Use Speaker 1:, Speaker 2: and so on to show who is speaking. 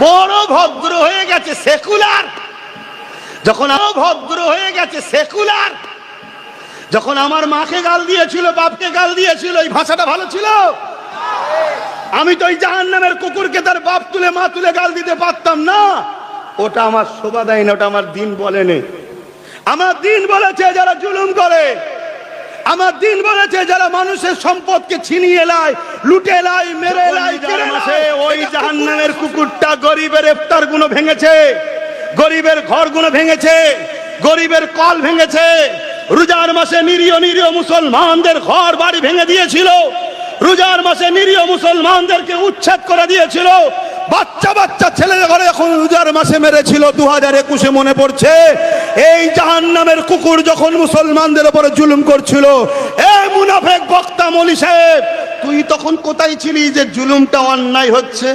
Speaker 1: বড় ভদ্র হয়ে গেছে সেকুলার, যখন ভদ্র হয়ে গেছে সেকুলার, যখন আমার মাকে গাল দিয়েছিল, বাপকে গাল দিয়েছিল, এই ভাষাটা ভালো ছিল? আমি তো ওই জাহান্নামের কুকুরকে তার বাপ তুলে মা তুলে গাল দিতে পারতাম না। ওটা আমার শোভা দেয় না, ওটা আমার দিন বলেনি। আমার দিন বলেছে যারা জুলুম করে, আমার দিন বলেছে যারা মানুষের সম্পদকে ছিনিয়ে নেয়, লুটে নেয়, মেরে নেয়, ওই জাহান্নামের কুকুরটা গরিবের ইফতার গুলো ভেঙেছে, গরিবের ঘর গুলো ভেঙেছে, গরিবের কল ভেঙেছে, রোজার মাসে নিরীহ নিরীহ মুসলমানদের ঘর বাড়ি ভেঙে দিয়েছিল, রোজার মাসে নিরীহ মুসলমানদেরকে উচ্ছেদ করে দিয়েছিল, বাচ্চা বাচ্চা ছেলেদের ঘরে এখন রোজার মাসে মেরেছিল। 2021-এ মনে পড়ছে এই জাহান্নামের কুকুর যখন মুসলমানদের উপরে জুলুম করছিল। এই মুনাফেক বক্তা মৌলী সাহেব, তুই তখন কোথায় ছিলি যে জুলুমটা অন্যায় হচ্ছে?